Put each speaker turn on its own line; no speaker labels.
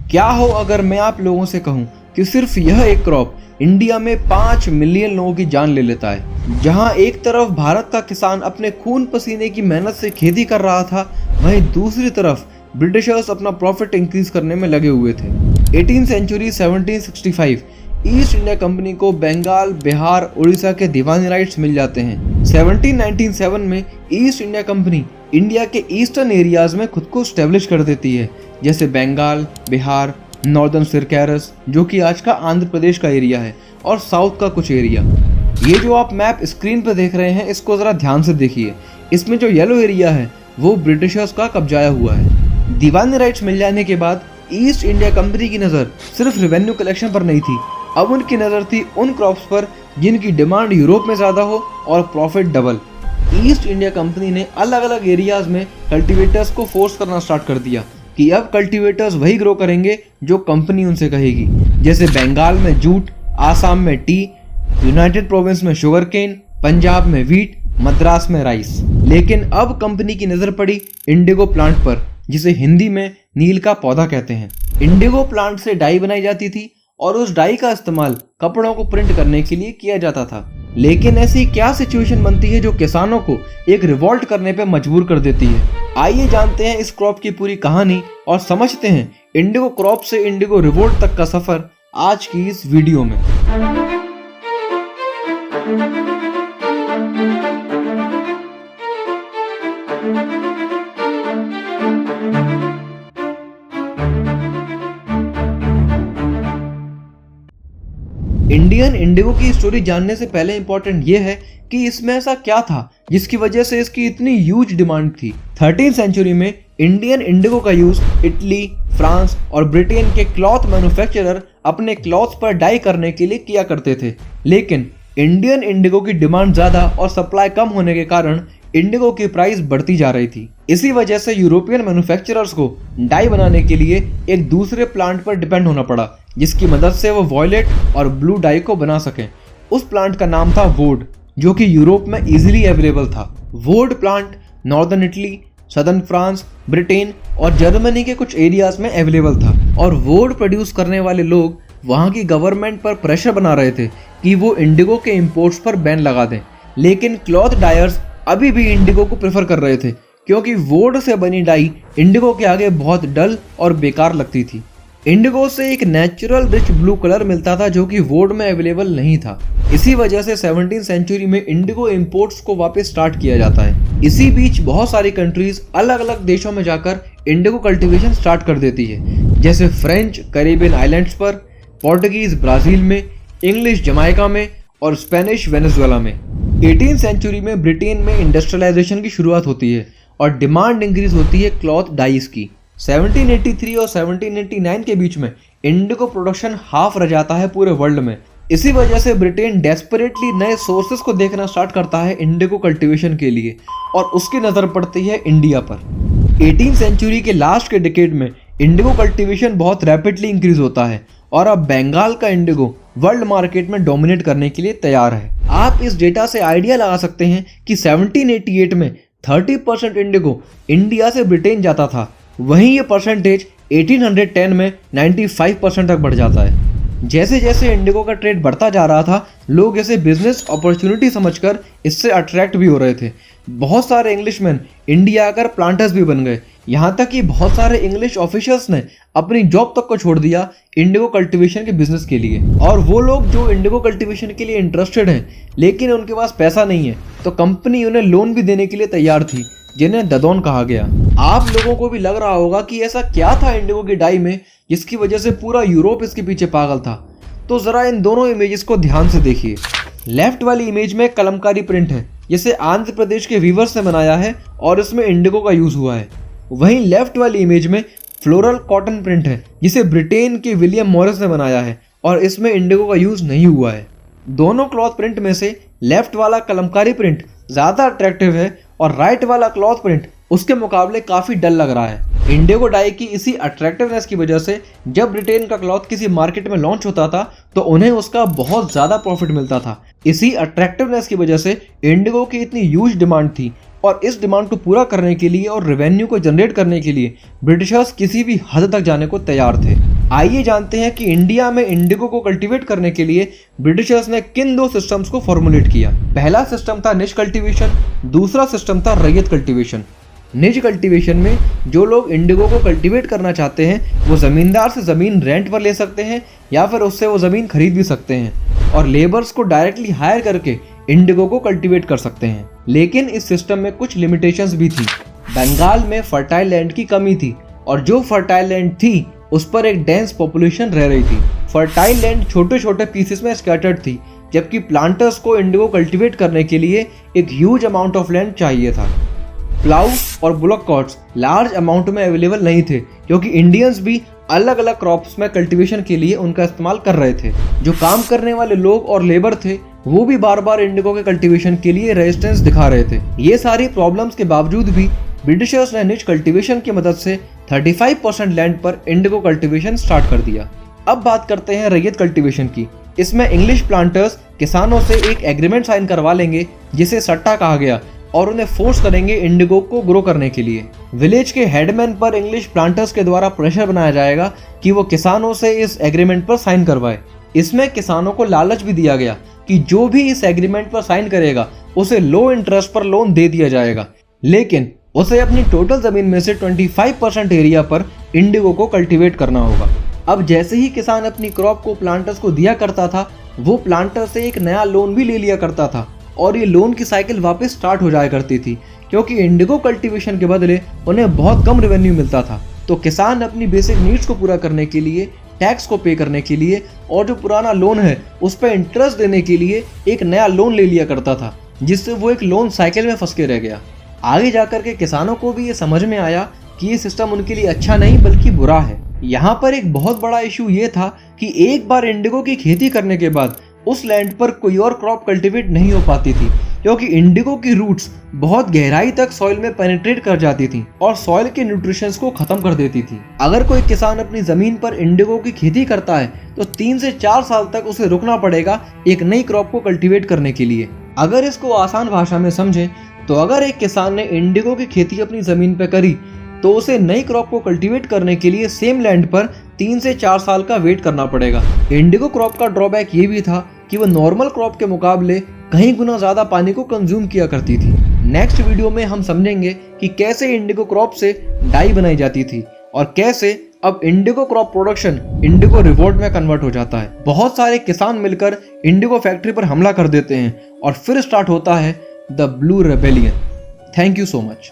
क्या हो अगर मैं आप लोगों से कहूं कि सिर्फ यह एक क्रॉप इंडिया में 5 मिलियन लोगों की जान ले लेता है। जहां एक तरफ भारत का किसान अपने खून पसीने की मेहनत से खेती कर रहा था, वहीं दूसरी तरफ ब्रिटिशर्स अपना प्रॉफिट इंक्रीज करने में लगे हुए थे। 18वीं सेंचुरी 1765 ईस्ट इंडिया कंपनी को बंगाल, बिहार, उड़ीसा के दीवानी राइट्स मिल जाते हैं। 1797 में ईस्ट इंडिया कंपनी इंडिया के ईस्टर्न एरियाज में खुद को स्टेब्लिश कर देती है, जैसे बंगाल, बिहार, नॉर्दर्न सिरकैरस जो कि आज का आंध्र प्रदेश का एरिया है, और साउथ का कुछ एरिया। ये जो आप मैप स्क्रीन पर देख रहे हैं, इसको ज़रा ध्यान से देखिए। इसमें जो येलो एरिया है वो ब्रिटिशर्स का कब्जाया हुआ है। दीवानी राइट्स मिल जाने के बाद ईस्ट इंडिया कंपनी की नज़र सिर्फ रेवेन्यू कलेक्शन पर नहीं थी, अब उनकी नज़र थी उन क्रॉप्स पर जिनकी डिमांड यूरोप में ज़्यादा हो और profit double. East India company ने अलग अलग एरियाज में कल्टीवेटर्स को फोर्स करना स्टार्ट कर दिया कि अब कल्टीवेटर्स वही ग्रो करेंगे जो कंपनी उनसे कहेगी, जैसे बंगाल में जूट, आसाम में टी, यूनाइटेड प्रोविंस में शुगर केन, पंजाब में व्हीट, मद्रास में राइस। लेकिन अब कंपनी की नज़र पड़ी इंडिगो प्लांट पर, जिसे हिंदी में नील का पौधा कहते हैं। इंडिगो प्लांट से डाई बनाई जाती थी और उस डाई का इस्तेमाल कपड़ों को प्रिंट करने के लिए किया जाता था। लेकिन ऐसी क्या सिचुएशन बनती है जो किसानों को एक रिवॉल्ट करने पर मजबूर कर देती है? आइए जानते हैं इस क्रॉप की पूरी कहानी और समझते हैं इंडिगो क्रॉप से इंडिगो रिवोल्ट तक का सफर आज की इस वीडियो में। इंडियन इंडिगो की स्टोरी जानने से पहले इंपॉर्टेंट ये है कि इसमें ऐसा क्या था जिसकी वजह से इसकी इतनी ह्यूज डिमांड थी। 13वीं सेंचुरी में इंडियन इंडिगो का यूज इटली, फ्रांस और ब्रिटेन के क्लॉथ मैन्युफैक्चरर अपने क्लॉथ पर डाई करने के लिए किया करते थे। लेकिन इंडियन इंडिगो की डिमांड ज़्यादा और सप्लाई कम होने के कारण इंडिगो की प्राइस बढ़ती जा रही थी। इसी वजह से यूरोपियन मैन्युफैक्चरर्स को डाई बनाने के लिए एक दूसरे प्लांट पर डिपेंड होना पड़ा, जिसकी मदद से वो वॉयलेट और ब्लू डाई को बना सकें। उस प्लांट का नाम था वोड, जो कि यूरोप में इजीली अवेलेबल था। वोड plant northern Italy, southern France, Britain और जर्मनी के कुछ एरियाज में अवेलेबल था, और वोड प्रोड्यूस करने वाले लोग वहाँ की गवर्नमेंट पर प्रेशर बना रहे थे कि वो इंडिगो के इंपोर्ट्स पर बैन लगा दें। लेकिन क्लॉथ डायर्स अभी भी इंडिगो को प्रेफर कर रहे थे, क्योंकि वोड से बनी डाई इंडिगो के आगे बहुत डल और बेकार लगती थी। इंडिगो से एक नेचुरल रिच ब्लू कलर मिलता था जो कि वोड में अवेलेबल नहीं था। इसी वजह से 17वीं सेंचुरी में इंडिगो इंपोर्ट्स को वापस स्टार्ट किया जाता है। इसी बीच बहुत सारी कंट्रीज अलग अलग देशों में जाकर इंडिगो कल्टीवेशन स्टार्ट कर देती है, जैसे फ्रेंच कैरिबियन आइलैंड्स पर, पोर्टुगीज ब्राजील में, इंग्लिश जमाइका में और स्पेनिश वेनेजुएला में। 18वीं सेंचुरी में ब्रिटेन में इंडस्ट्रियलाइजेशन की शुरुआत होती है और डिमांड इंक्रीज होती है क्लॉथ डाइज की। 1783 और 1789 के बीच में इंडिगो प्रोडक्शन हाफ रह जाता है पूरे वर्ल्ड में। इसी वजह से ब्रिटेन डेस्परेटली नए सोर्सेस को देखना स्टार्ट करता है इंडिगो कल्टीवेशन के लिए, और उसकी नज़र पड़ती है इंडिया पर। 18वीं सेंचुरी के लास्ट के डिकेड में इंडिगो कल्टीवेशन बहुत रैपिडली इंक्रीज होता है, और अब बंगाल का इंडिगो वर्ल्ड मार्केट में डोमिनेट करने के लिए तैयार है। आप इस डेटा से आइडिया लगा सकते हैं कि 1788 में 30% इंडिगो इंडिया से ब्रिटेन जाता था, वहीं ये परसेंटेज 1810 में 95% तक बढ़ जाता है। जैसे जैसे इंडिगो का ट्रेड बढ़ता जा रहा था, लोग इसे बिजनेस अपॉर्चुनिटी समझकर इससे अट्रैक्ट भी हो रहे थे। बहुत सारे इंग्लिशमैन इंडिया आकर प्लांटर्स भी बन गए, यहाँ तक कि बहुत सारे इंग्लिश ऑफिशियल्स ने अपनी जॉब तक को छोड़ दिया इंडिगो कल्टीवेशन के बिजनेस के लिए। और वो लोग जो इंडिगो कल्टीवेशन के लिए इंटरेस्टेड हैं लेकिन उनके पास पैसा नहीं है, तो कंपनी उन्हें लोन भी देने के लिए तैयार थी, जिन्हें ददोन कहा गया। आप लोगों को भी लग रहा होगा कि ऐसा क्या था इंडिगो की डाई में जिसकी वजह से पूरा यूरोप इसके पीछे पागल था। तो जरा इन दोनों इमेजेस को ध्यान से देखिए। लेफ्ट वाली इमेज में कलमकारी प्रिंट है, जिसे आंध्र प्रदेश के वीवर्स ने बनाया है और इसमें इंडिगो का यूज हुआ है। वहीं लेफ्ट वाली इमेज में फ्लोरल कॉटन प्रिंट है, जिसे ब्रिटेन के विलियम मॉरिस ने बनाया है और इसमें इंडिगो का यूज नहीं हुआ है। दोनों क्लॉथ प्रिंट में से लेफ्ट वाला कलमकारी प्रिंट ज़्यादा अट्रैक्टिव है और राइट वाला क्लॉथ प्रिंट उसके मुकाबले काफ़ी डल लग रहा है। इंडिगो डाई की इसी अट्रैक्टिवनेस की वजह से जब ब्रिटेन का क्लॉथ किसी मार्केट में लॉन्च होता था तो उन्हें उसका बहुत ज़्यादा प्रॉफिट मिलता था। इसी अट्रैक्टिवनेस की वजह से इंडिगो की इतनी ह्यूज डिमांड थी, और इस डिमांड को पूरा करने के लिए और रेवेन्यू को जनरेट करने के लिए ब्रिटिशर्स किसी भी हद तक जाने को तैयार थे। आइए जानते हैं कि इंडिया में इंडिगो को कल्टीवेट करने के लिए ब्रिटिशर्स ने किन दो सिस्टम्स को फॉर्मुलेट किया। पहला सिस्टम था निज कल्टीवेशन, दूसरा सिस्टम था रैयत कल्टीवेशन। निज कल्टीवेशन में जो लोग इंडिगो को कल्टीवेट करना चाहते हैं वो ज़मींदार से ज़मीन रेंट पर ले सकते हैं या फिर उससे वो ज़मीन खरीद भी सकते हैं और लेबर्स को डायरेक्टली हायर करके इंडिगो को कल्टीवेट कर सकते हैं। लेकिन इस सिस्टम में कुछ लिमिटेशंस भी थी। बंगाल में फर्टाइल लैंड की कमी थी और जो फर्टाइल लैंड थी उस पर एक डेंस पॉपुलेशन रह रही थी। फर्टाइल लैंड छोटे छोटे पीसेस में स्कैटर्ड थी, जबकि प्लांटर्स को इंडिगो कल्टीवेट करने के लिए एक ह्यूज अमाउंट ऑफ लैंड चाहिए था। प्लाउ और बुलक कार्ट्स लार्ज अमाउंट में अवेलेबल नहीं थे क्योंकि इंडियंस भी अलग अलग क्रॉप्स में कल्टीवेशन के लिए उनका इस्तेमाल कर रहे थे। जो काम करने वाले लोग और लेबर थे वो भी बार बार इंडिगो के कल्टीवेशन के लिए रेजिस्टेंस दिखा रहे थे। ये सारी प्रॉब्लम्स के बावजूद भी ब्रिटिशर्स ने निज कल्टीवेशन की मदद से 35% लैंड पर इंडिगो कल्टीवेशन स्टार्ट कर दिया। अब बात करते हैं रैयत कल्टीवेशन की। इसमें इंग्लिश प्लांटर्स किसानों से एक एग्रीमेंट साइन करवा लेंगे जिसे सट्टा कहा गया और उन्हें फोर्स करेंगे इंडिगो को ग्रो करने के लिए। विलेज के हेडमैन पर इंग्लिश प्लांटर्स के द्वारा प्रेशर बनाया जाएगा कि वो किसानों से इस एग्रीमेंट पर साइन करवाए। इसमें किसानों को लालच भी दिया गया कि जो भी इस एग्रीमेंट पर साइन करेगा उसे लो इंटरेस्ट पर लोन दे दिया जाएगा, लेकिन उसे अपनी टोटल जमीन में से 25% एरिया पर इंडिगो को कल्टीवेट करना होगा। अब जैसे ही किसान अपनी क्रॉप को प्लांटर्स को दिया करता था वो प्लांटर से एक नया लोन भी ले लिया करता था और ये लोन की साइकिल वापस स्टार्ट हो जाया करती थी क्योंकि इंडिगो कल्टीवेशन के बदले उन्हें बहुत कम रेवेन्यू मिलता था। तो किसान अपनी बेसिक नीड्स को पूरा करने के लिए, टैक्स को पे करने के लिए और जो पुराना लोन है उस पर इंटरेस्ट देने के लिए एक नया लोन ले लिया करता था, जिससे वो एक लोन साइकिल में फंस के रह गया। आगे जाकर के किसानों को भी ये समझ में आया कि ये सिस्टम उनके लिए अच्छा नहीं बल्कि बुरा है। यहाँ पर एक बहुत बड़ा इशू ये था कि एक बार इंडिगो की खेती करने के बाद उस लैंड पर कोई और क्रॉप कल्टीवेट नहीं हो पाती थी क्योंकि इंडिगो की रूट्स बहुत गहराई तक सॉइल में पेनिट्रेट कर जाती थी और सॉइल के न्यूट्रिशंस को खत्म कर देती थी। अगर कोई किसान अपनी जमीन पर इंडिगो की खेती करता है तो 3 से 4 साल तक उसे रुकना पड़ेगा एक नई क्रॉप को कल्टीवेट करने के लिए। अगर इसको आसान भाषा में समझें तो अगर एक किसान ने इंडिगो की खेती अपनी जमीन पर करी तो उसे नई क्रॉप को कल्टीवेट करने के लिए सेम लैंड पर 3 से 4 साल का वेट करना पड़ेगा। इंडिगो क्रॉप का ड्रॉबैक ये भी था कि वो नॉर्मल क्रॉप के मुकाबले कहीं गुना ज्यादा पानी को कंज्यूम किया करती थी। नेक्स्ट वीडियो में हम समझेंगे कि कैसे इंडिगो क्रॉप से डाई बनाई जाती थी और कैसे अब Indigo crop production Indigo revolt में कन्वर्ट हो जाता है। बहुत सारे किसान मिलकर इंडिगो फैक्ट्री पर हमला कर देते हैं और फिर स्टार्ट होता है the blue rebellion. Thank you so much.